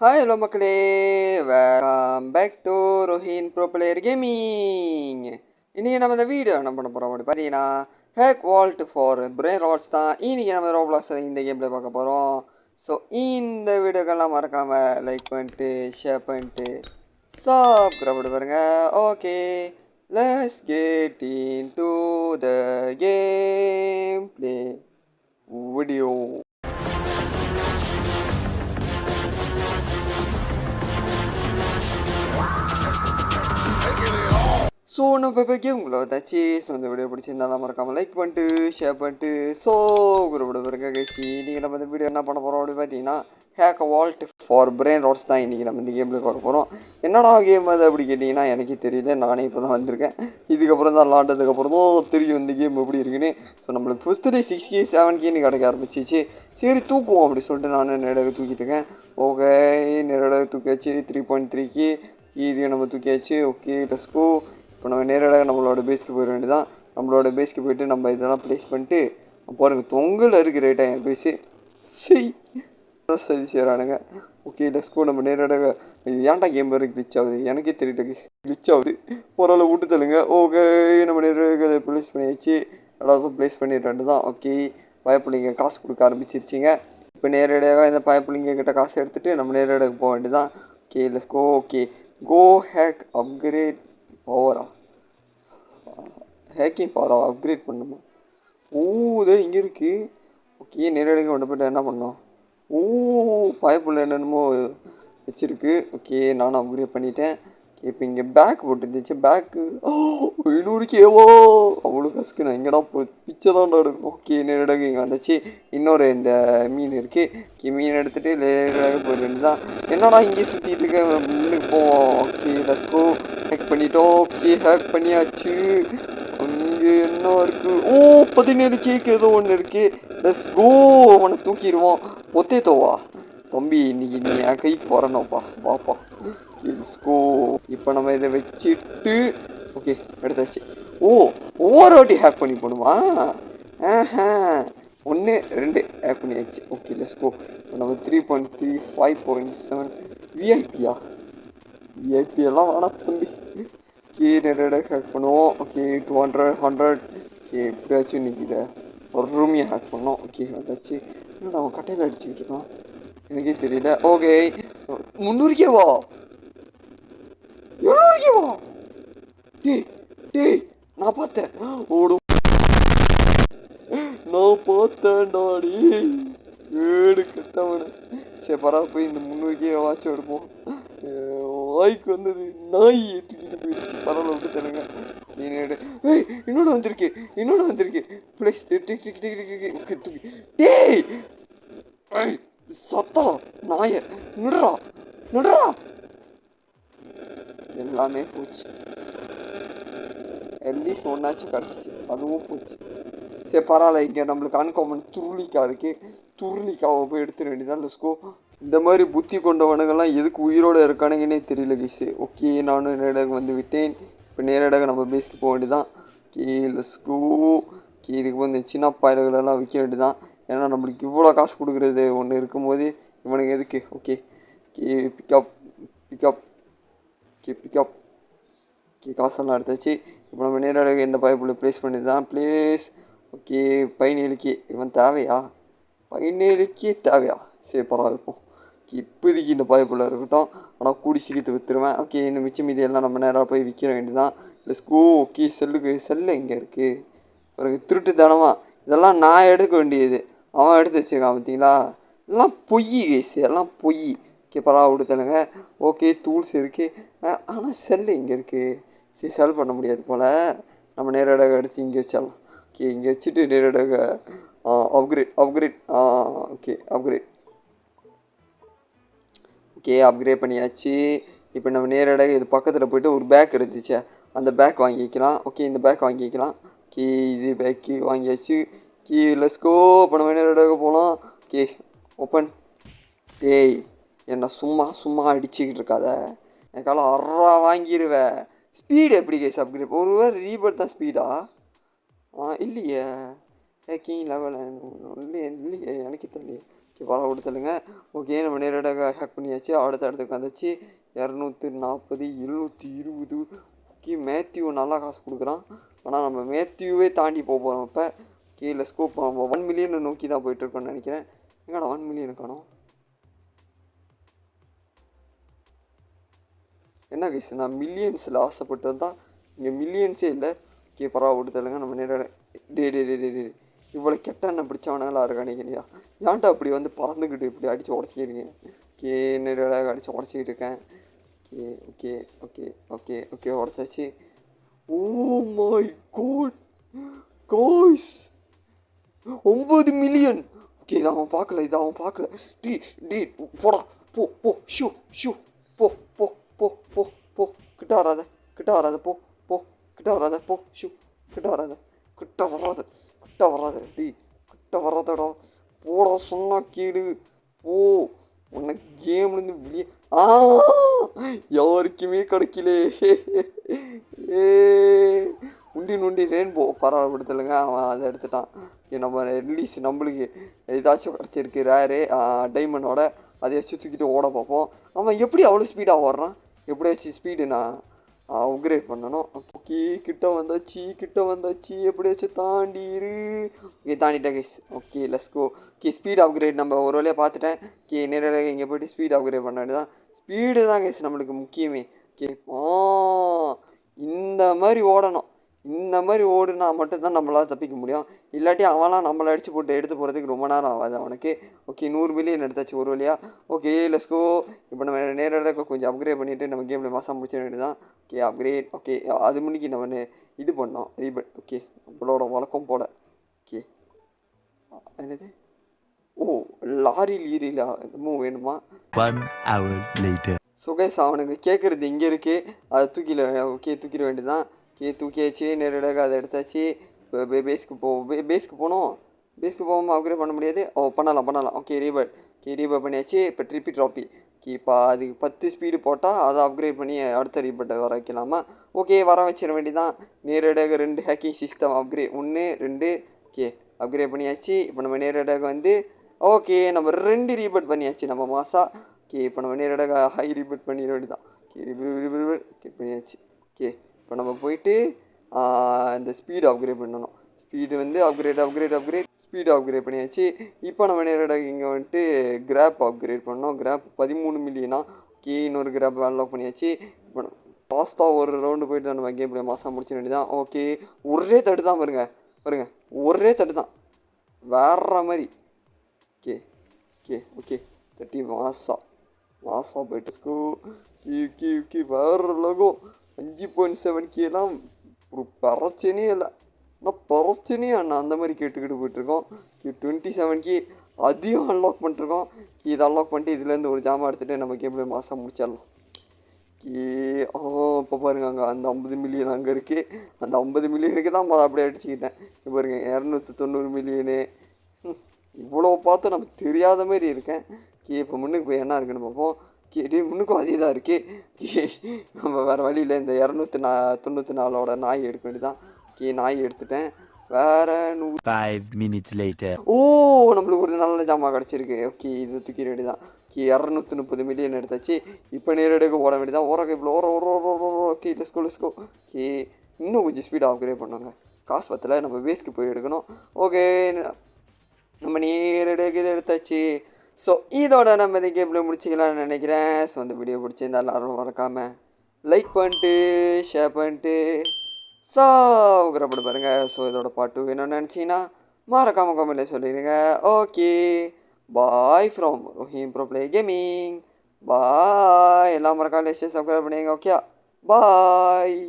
Hi hello மக்களே, welcome back to Rohin pro player gaming. இன்றைக்கி நம்ம இந்த வீடியோ என்ன பண்ண போகிறோம் அப்படி பார்த்தீங்கன்னா, hack vault for brain rots தான் இன்றைக்கி நம்ம ரோப்ளாக்ஸ் இந்த கேமில் பார்க்க போகிறோம். ஸோ இந்த வீடியோக்கெல்லாம் மறக்காமல் லைக் பண்ணிட்டு ஷேர் பண்ணிட்டு சப்ஸ்கிரைப் பண்ணி பாருங்க. Okay, let's get in to the game play video. So நம்ம இப்போ கேம்குள்ளே வந்தாச்சு. ஸோ இந்த வீடியோ பிடிச்சிருந்தாலும் மறக்காமல் லைக் பண்ணிட்டு ஷேர் பண்ணிட்டு ஸோ கூட பாருங்க கைசி. இன்றைக்கி நம்ம இந்த வீடியோ என்ன பண்ண போகிறோம் அப்படின்னு பார்த்தீங்கன்னா, hack vault for brain rots தான் இன்றைக்கி நம்ம இந்த கேமில் பார்க்க போகிறோம். என்னடா கேம் அது அப்படி கேட்டிங்கன்னா எனக்கே தெரியல, நானே இப்போ தான் வந்திருக்கேன். இதுக்கப்புறம் தான் விளாண்டதுக்கப்புறம் தான் தெரியும் இந்த கேம் எப்படி இருக்குன்னு. ஸோ நம்மளுக்கு ஃபஸ்ட்டு டே 6K 7Kன்னு கிடைக்க ஆரம்பிச்சிச்சு. சரி தூக்குவோம் அப்படி சொல்லிட்டு நான் நேரடியாக தூக்கிட்டு இருக்கேன். ஓகே, நேரடியாக தூக்கியாச்சு 3.3K. இது நம்ம தூக்கியாச்சு. Okay let's go. இப்போ நம்ம நேரடியாக நம்மளோட பேஸ்க்கு போயிட வேண்டியதான். நம்மளோட பேஸ்க்கு போய்ட்டு நம்ம இதெல்லாம் ப்ளேஸ் பண்ணிட்டு பாருங்க தொங்கல் இருக்குது ரேட்டாக என் பேஸு சரி செய்கிறானுங்க. Okay let's go. நம்ம நேரடியாக ஏன்டா கேம் வரை கிளிச் ஆகுது எனக்கே தெரியல, கிளிச் ஆகுது. ஓரளவு விட்டு தள்ளுங்க. ஓகே, நம்ம நேரடியாக அதை ப்ளேஸ் பண்ணியாச்சு. எல்லாத்தையும் ப்ளேஸ் பண்ணிடுறது தான். ஓகே, பயப்பிள்ளைங்க காசு கொடுக்க ஆரம்பிச்சிருச்சிங்க. இப்போ நேரடியாக இந்த பயப்பிள்ளைங்க கிட்ட காசு எடுத்துகிட்டு நம்ம நேரடியாக போக வேண்டியதான். Okay let's go. Okay, go hack upgrade பவரா, ஹேக்கிங் பவரா அப்கிரேட் பண்ணுமா? ஓ இதோ இங்கே இருக்குது. ஓகே, நேரடியாக கொண்டு போய்ட்டு என்ன பண்ணோம்? ஓ பயப்புள்ள என்னென்னமோ வச்சுருக்கு. ஓகே, நானும் அப்கிரேட் பண்ணிட்டேன். ஓகே, இப்போ இங்கே பேக் போட்டுருந்துச்சு. பேக்கு 500Kவோ அவ்வளோ காசுக்கு நான் எங்கடா பிச்சை தான் எடுக்கணும். ஓகே, நேரடியாக இங்கே வந்துச்சு. இன்னொரு இந்த மீன் இருக்குது. ஓகே, மீன் எடுத்துகிட்டு நேரடியாக போயிட வேண்டியதான். என்னடா இங்கே சுற்றிட்டு இருக்க, முன்னுக்கு போவோம். Okay let's go. ஹேக் பண்ணிட்டோம். ஓகே, ஹேக் பண்ணியாச்சு. அங்கே என்ன இருக்குது? ஓ 17Kக்கு ஏதோ ஒன்று இருக்குது. Let's go. அவனை தூக்கிடுவோம். பொத்தேத்தோவா தம்பி, இன்னைக்கு நீ என் கைக்கு வரணும்ப்பா, வாப்பா. Let's go. இப்போ நம்ம இதை வச்சுட்டு ஓகே எடுத்தாச்சு. ஓ ஒவ்வொரு வாட்டி ஹேக் பண்ணி போடுமா? 1 2 ஹேக் பண்ணியாச்சு. Okay let's go. நம்ம 3.3 5.7 விஐபியா? விஐபி எல்லாம் வேணாம் தம்பி. ஓகே, நேரடியாக ஹேக் பண்ணுவோம். ஓகே 200 100. ஓகே, எப்படியாச்சும் இன்னைக்கு இதை ஒரு ரூமியாக ஹேக் பண்ணோம். ஓகே வந்தாச்சு. இன்னும் அவன் கட்டையில் அடிச்சுக்கிட்டு இருக்கான், எனக்கே தெரியல. ஓகே 300Kவா 700Kவா? டேய் டேய், நான் பார்த்தேன் ஓடும், நான் பார்த்தேன்டாடி ஏடு கட்டவன. சரி பரவாயில்ல, போய் இந்த 300K வாட்ச் எடுப்போம். வாய்க்கு வந்தது நாய் ஏற்றிக்கிட்டு போயிடுச்சு. பரவாயில்ல விட்டு தருங்க. ஏய் இன்னொன்று வந்திருக்கு, இன்னொன்று வந்திருக்கு. ப்ளீஸ் டேய் சத்தம் நாய நிடுறா நிடுறா. எல்லாமே போச்சு. அட்லீஸ்ட் ஒன்றாச்சும் கிடச்சிச்சு, அதுவும் போச்சு. சரி பரவாயில்ல, இங்கே நம்மளுக்கு அன்காமன் துருளிக்கா இருக்குது. துருளிக்காவை போய் எடுத்துட வேண்டியதான். லெட்ஸ்கோ. இந்த மாதிரி புத்தி கொண்டவனுங்கள்லாம் எதுக்கு உயிரோடு இருக்கானுங்கன்னே தெரியல கைஸு. ஓகே, நானும் நேரடியாக வந்து விட்டேன். இப்போ நேரடியாக நம்ம பேஸ்க்கு போக வேண்டியதான். Okay let's go. ஓகே, இதுக்கு வந்து சின்ன பாயல்களெல்லாம் விற்க வேண்டியதான். ஏன்னா நம்மளுக்கு இவ்வளோ காசு கொடுக்குறது ஒன்று இருக்கும்போது இவனுக்கு எதுக்கு? Okay okay pick up pick up. Okay pick up. Okay, காசெல்லாம் எடுத்தாச்சு. இப்போ நம்ம நேரடியாக இந்த பைப்பில் ப்ளேஸ் பண்ணி தான் ப்ளேஸ். ஓகே 17K இவன் தேவையா? 17K தேவையா? சரி பரவாயில்ல இருக்கும். இப்போதைக்கு இந்த பைப்பில் இருக்கட்டும், ஆனால் கூடி சீக்கிரத்தை விற்றுருவேன். ஓகே, இந்த மிச்சம் மீதியெல்லாம் நம்ம நேராக போய் விற்கிற வேண்டியதான். Let's go. ஓகே, செல்லு எங்கே இருக்குது? ஒரு திருட்டு தனமா இதெல்லாம் நான் எடுக்க வேண்டியது, அவன் எடுத்து வச்சுருக்கான் பார்த்தீங்களா? எல்லாம் பொய் கேஸ், எல்லாம் பொய். ஓகே பரவாயில்ல விடுத்தனுங்க. ஓகே, டூல்ஸ் இருக்குது. ஆனால் செல்லு எங்கே இருக்குது? சரி செல் பண்ண முடியாது போல். நம்ம நேரடியாக எடுத்து இங்கே வச்சிடலாம். ஓகே, இங்கே வச்சுட்டு நேரடியாக upgrade okay upgrade. Okay upgrade பண்ணியாச்சு. இப்போ நம்ம நேரடியாக இது பக்கத்தில் போய்ட்டு ஒரு பேக் இருந்துச்சு, அந்த பேக் வாங்கிக்கலாம். ஓகே, இந்த பேக் வாங்கிக்கலாம். ஓகே, இது பேக்கு வாங்கியாச்சு. Okay let's go. இப்போ நம்ம நேரடியாக போகலாம். Okay open. டேய் என்ன சும்மா அடிச்சுக்கிட்டு இருக்காத, என் காலம் அறா வாங்கிடுவேன். ஸ்பீடு எப்படி கேஸ் அப்கிரேட்? ஒரு வேறு ரீபர்ட் தான் ஸ்பீடா? இல்லையே ஹேக்கிங் லெவல் இல்லையே எனக்கு தெரியல. ஓகே வர கொடுத்துருங்க. ஓகே நம்ம நேரடியாக ஹேக் பண்ணியாச்சு. அடுத்த இடத்துக்கு வந்துச்சு 240 720. ஓகே மேத்யூ நல்லா காசு கொடுக்குறான். ஆனால் நம்ம மேத்யூவே தாண்டி போகிறோம் இப்போ. கீழே ஸ்கோப் நம்ம 1 மில்லியனை நோக்கி தான் போயிட்டுருக்கோன்னு நினைக்கிறேன். எங்கடா 1 மில்லியன் காணோம்? என்ன கைஸ் நான் மில்லியன்ஸில் ஆசைப்பட்டு தான் இங்கே மில்லியன்ஸே இல்லை. ஓகே பரவாயில்ல விடுதலைங்க. நம்ம நேர டே இவ்வளோ கெட்ட எண்ணெய் பிடிச்சவனங்களா இருக்கானிங்கய்யா. ஏன்ட்டா அப்படி வந்து பறந்துக்கிட்டு இப்படி அடித்து உடச்சிக்கிறீங்க? ஓகே நேரடியாக அடித்து உடச்சிக்கிட்டு இருக்கேன். Okay okay okay okay okay உடச்சாச்சு. Oh my god guys 9 million. Okay இதை அவன் பார்க்கல. டீ போடா போ போ ஷூ ஷூ போ போ போ போ போ கிட்ட வராத போ போ கிட்ட வராத போ ஷூ கிட்ட வராத டீ கிட்ட வராதடா போடா சொன்னா கேடு போ. உன்னை கேம்லேருந்து வெளியே யாருக்குமே கிடைக்கல. நொண்டி ரெயின்போ பரவாயில்ல விடுதலைங்க. அவன் அதை எடுத்துட்டான். நம்ம அட்லீஸ்ட் நம்மளுக்கு ஏதாச்சும் கிடச்சிருக்கு ரேரு டைமண்டோட அதை வச்சு தூக்கிட்டு ஓட பார்ப்போம். அவன் எப்படி அவ்வளோ ஸ்பீடாக ஓடுறான்? எப்படியாச்சும் ஸ்பீடு நான் அப்கிரேட் பண்ணணும். ஓகே கிட்ட வந்தாச்சு எப்படியாச்சும் தாண்டிரு. ஓகே தாண்டிட்டேன் guys. Okay let's go. Okay speed upgrade நம்ம ஒரு வழியாக பார்த்துட்டேன். ஓகே நேரடியாக இங்கே போய்ட்டு ஸ்பீட் அப்கிரேட் பண்ண வேண்டியதான். ஸ்பீடு தான் கைஸ் நம்மளுக்கு முக்கியமே. ஓகே இந்த மாதிரி ஓடணும். இந்த மாதிரி ஓடுனா மட்டும்தான் நம்மளால் தப்பிக்க முடியும். இல்லாட்டி அவன்லாம் நம்மளை அடித்து போட்டு எடுத்து போகிறதுக்கு ரொம்ப நேரம் ஆகாது அவனுக்கு. ஓகே 100 மில்லியன் எடுத்தாச்சு ஒரு வழியாக. Okay let's go. இப்போ நம்ம நேரடியாக கொஞ்சம் அப்கிரேட் பண்ணிவிட்டு நம்ம கேமில் மாதம் முடிச்ச வேண்டியதான். Okay upgrade. ஓகே அது முன்னிக்கு நம்ம இது பண்ணோம் ரீபட். ஓகே நம்மளோட வழக்கம் போட. ஓகே என்னது லாரியில் ஈரியில் என்னமோ வேணுமா? 1 hour later. ஸோ கைஸ் அவனுக்கு கேட்குறது இங்கே இருக்குது. அதை தூக்கிட வேண்டியதான். ஓகே தூக்கியாச்சு. நேரடியாக அதை எடுத்தாச்சு. இப்போ பேஸ்க்கு போகணும். பேஸ்க்கு போகாமல் அப்கிரேட் பண்ண முடியாது. பண்ணலாம். ஓகே ரீபட் பண்ணியாச்சு. இப்போ ட்ரிப்பி ட்ராப்பி. ஓகே இப்போ அதுக்கு 10 ஸ்பீடு போட்டால் அதை அப்கிரேட் பண்ணி அடுத்த ரீபட்டை வர வைக்கலாமா? ஓகே வர வச்சிட வேண்டியதான். நேரடியாக 2 hacking system upgrade 1 2. Okay upgrade பண்ணியாச்சு. இப்போ நம்ம நேரடியாக வந்து ஓகே நம்ம 2 ரீபட் பண்ணியாச்சு நம்ம மாதம். ஓகே இப்போ நம்ம நேரடியாக ஹை ரீபட் பண்ணிட வேண்டியதான். ஓகே ஓகே பண்ணியாச்சு. ஓகே இப்போ நம்ம போயிட்டு இந்த ஸ்பீடு அப்கிரேட் பண்ணணும். ஸ்பீடு வந்து அப்கிரேட் ஸ்பீடு அப்கிரேட் பண்ணியாச்சு. இப்போ நம்ம நேரடியாக இங்கே வந்துட்டு கிராப் அப்கிரேட் பண்ணோம். கிராப் 13 மில்லியனா. ஓகே இன்னொரு கிராப் அன்லாக் பண்ணியாச்சு. இப்போ ஃபாஸ்ட்டாக ஒரு ரவுண்டு போயிட்டு நம்ம கேம் பிளே மாதம் முடிச்ச வேண்டியதான். ஓகே ஒரே தட்டு தான் பாருங்க ஒரே தட்டு தான் வேற மாதிரி. ஓகே தட்டி மாசா போயிட்டு ஸ்கூ கி வேறு லோகோ 5.7Kலாம் ஒரு பிரச்சனையே இல்லை. ஆனால் பிரச்சனையே அண்ணா அந்த மாதிரி கேட்டுக்கிட்டு போயிட்டுருக்கோம். 27K அதையும் அன்லாக் பண்ணிருக்கோம். இதை அன்லாக் பண்ணிட்டு இதுலேருந்து ஒரு ஜாமான் எடுத்துகிட்டு நம்ம கேம் மாதம் முடிச்சிடலாம். இப்போ பாருங்க அங்கே அந்த 50 மில்லியன் அங்கே இருக்குது. அந்த 50 மில்லியனுக்கு தான் அப்படியே அடிச்சுக்கிட்டேன். இப்போ பாருங்க 290 மில்லியனு. இவ்வளோ பார்த்து நமக்கு தெரியாத மாதிரி இருக்கேன். இப்போ முன்னுக்கு போய் என்ன இருக்குன்னு பார்ப்போம். முன்னுக்கும் அதே தான் இருக்குது. நம்ம வேறு வழியில் இந்த 294 நாய் எடுக்க வேண்டியதான். நாய் எடுத்துட்டேன். வேறு 5 minutes later. நம்மளுக்கு ஒரு நல்ல ஜாமான் கிடச்சிருக்கு. ஓகே இது தூக்கிட வேண்டியதான். 230 மில்லியன் எடுத்தாச்சு. இப்போ நேரடியாக ஓட வேண்டியதான். இவ்வளோ ஓகே லெஸ்கோ. ஓகே இன்னும் கொஞ்சம் ஸ்பீடாக அப்கிரேட் பண்ணுவாங்க. காசு பத்தில் நம்ம வேஸ்க்கு போய் எடுக்கணும். ஓகே நம்ம நேரடியாக இதை எடுத்தாச்சு. ஸோ இதோட நம்ம இந்த கேமில் முடிச்சிக்கலாம்னு நினைக்கிறேன். ஸோ அந்த வீடியோ பிடிச்சிருந்தா எல்லாரும் மறக்காமல் லைக் பண்ணிட்டு ஷேர் பண்ணிட்டு சாப்பிட பாருங்கள். ஸோ இதோட பாட்டு வேணும்னு நினச்சிங்கன்னா மறக்காமல் கமெண்ட்டில் சொல்லிடுங்க. Okay bye from Rohim bro play gaming. Bye எல்லாம் மறக்காமல் சப்ஸ்கிரைப் பண்ணிடுங்க. ஓகே பாய்.